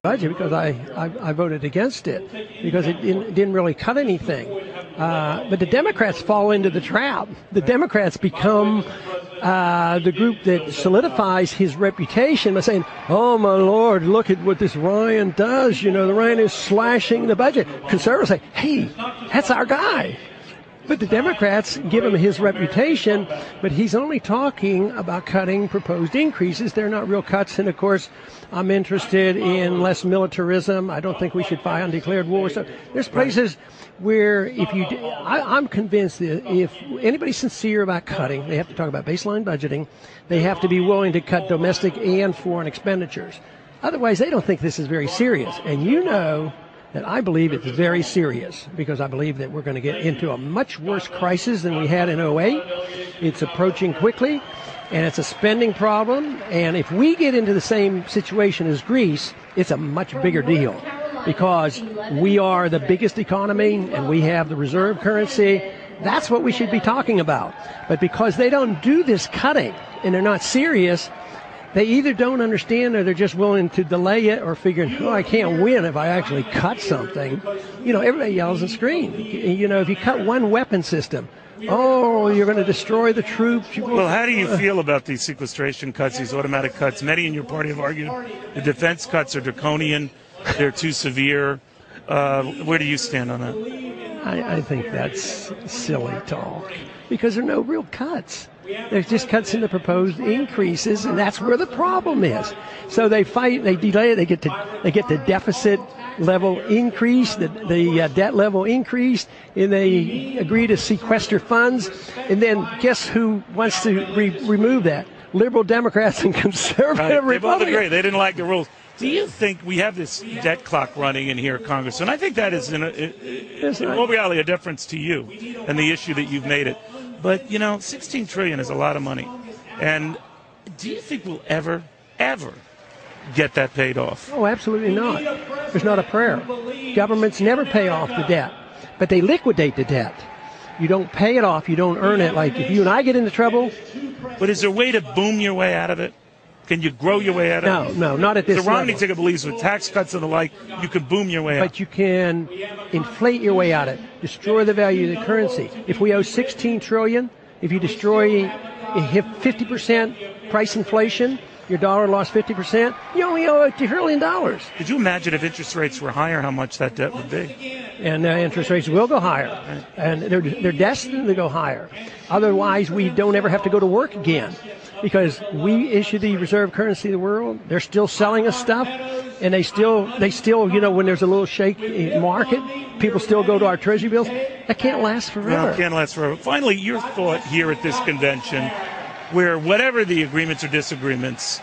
budget because I voted against it because it didn't really cut anything. But the Democrats fall into the trap. The Democrats become the group that solidifies his reputation by saying, oh, my Lord, look at what this Ryan does. You know, the Ryan is slashing the budget. Conservatives say, hey, that's our guy. But the Democrats give him his reputation, but he's only talking about cutting proposed increases. They're not real cuts. And, of course, I'm interested in less militarism. I don't think we should fight undeclared war. So there's places where I'm convinced that if anybody's sincere about cutting, they have to talk about baseline budgeting. They have to be willing to cut domestic and foreign expenditures. Otherwise, they don't think this is very serious. And you know that I believe it's very serious because I believe that we're going to get into a much worse crisis than we had in 2008. It's approaching quickly, and it's a spending problem. And if we get into the same situation as Greece, it's a much bigger deal because we are the biggest economy and we have the reserve currency. That's what we should be talking about. But because they don't do this cutting and they're not serious, they either don't understand or they're just willing to delay it or figuring, oh, I can't win if I actually cut something. You know, everybody yells and screams. You know, if you cut one weapon system, oh, you're going to destroy the troops. Well, how do you feel about these sequestration cuts, these automatic cuts? Many in your party have argued the defense cuts are draconian, they're too severe. Where do you stand on that? I think that's silly talk because there are no real cuts. There's just cuts in the proposed increases, and that's where the problem is. So they fight, they delay it, they get the deficit level increased, the debt level increased, and they agree to sequester funds. And then guess who wants to remove that? Liberal Democrats and conservative Republicans. They both agree. They didn't like the rules. Do you think we have this debt clock running in here, Congress? And I think that is in all reality a difference to you and the issue that you've made it. But, you know, $16 trillion is a lot of money. And do you think we'll ever get that paid off? Oh, absolutely not. There's not a prayer. Governments never pay off the debt, but they liquidate the debt. You don't pay it off. You don't earn it. Like if you and I get into trouble. But is there a way to boom your way out of it? Can you grow your way out of it? No, not at this level. The Romney ticket believes with tax cuts and the like, you can boom your way out. But you can inflate your way out of it, destroy the value of the currency. If we owe $16 trillion, if you destroy 50% price inflation, your dollar lost 50%, you only owe $1 trillion. Could you imagine if interest rates were higher, how much that debt would be? And interest rates will go higher, and they're destined to go higher. Otherwise, we don't ever have to go to work again. Because we issue the reserve currency of the world, they're still selling us stuff, and they still, you know, when there's a little shake in market, people still go to our treasury bills. That can't last forever. No, it can't last forever. Finally, your thought here at this convention, where whatever the agreements or disagreements,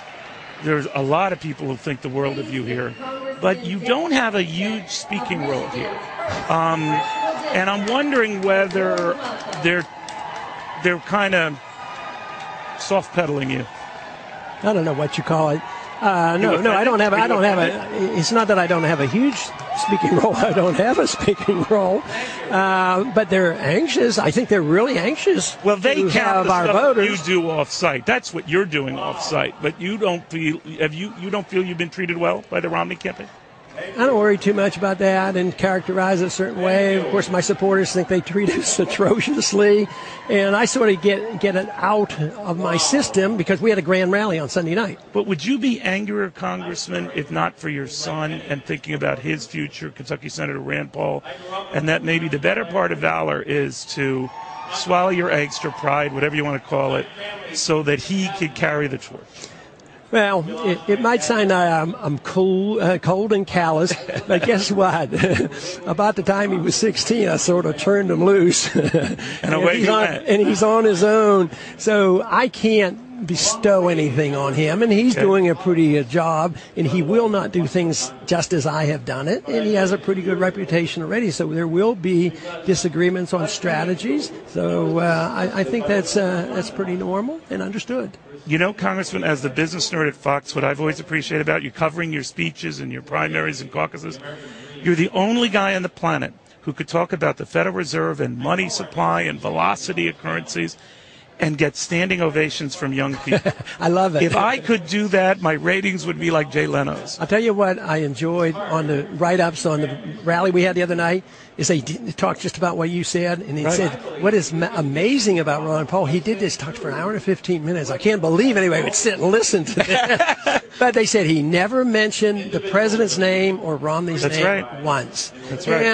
there's a lot of people who think the world of you here, but you don't have a huge speaking role here. And I'm wondering whether they're kind of soft pedaling you. I don't know what you call it. No, I don't have a. It's not that I don't have a huge speaking role. I don't have a speaking role, but they're anxious. I think they're really anxious. Well, they count the our stuff voters. You do off-site. That's what you're doing off-site. But you don't feel. You don't feel you've been treated well by the Romney campaign? I don't worry too much about that and characterize it a certain way. Of course, my supporters think they treat us atrociously, and I sort of get it out of my system because we had a grand rally on Sunday night. But would you be angrier, Congressman, if not for your son and thinking about his future, Kentucky Senator Rand Paul, and that maybe the better part of valor is to swallow your angst or pride, whatever you want to call it, so that he could carry the torch? Well, it might sound I'm cold and callous, but guess what? About the time he was 16, I sort of turned him loose. And away he went. And he's on his own. So I can't bestow anything on him, and he's doing a pretty good job, and he will not do things just as I have done it, and he has a pretty good reputation already, so there will be disagreements on strategies. So I think that's pretty normal and understood. You know, Congressman, as the business nerd at Fox, what I've always appreciated about you covering your speeches and your primaries and caucuses, you're the only guy on the planet who could talk about the Federal Reserve and money supply and velocity of currencies and get standing ovations from young people. I love it. If I could do that, my ratings would be like Jay Leno's. I'll tell you what I enjoyed on the write-ups on the rally we had the other night is they talked just about what you said, and he said, what is amazing about Ron Paul, he did this talk for an hour and 15 minutes. I can't believe anybody would sit and listen to that. But they said he never mentioned the president's name or Romney's name once. That's right.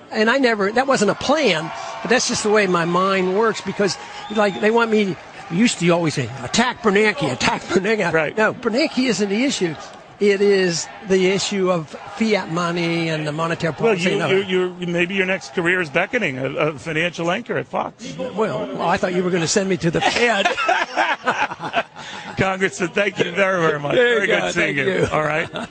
And I never, that wasn't a plan, but that's just the way my mind works because, like, they want me, used to always say, attack Bernanke, attack Bernanke. Right. No, Bernanke isn't the issue. It is the issue of fiat money and the monetary policy. Well, maybe your next career is beckoning, a financial anchor at Fox. Well, I thought you were going to send me to the Fed. Congressman, thank you very, very much. Very good seeing you. All right.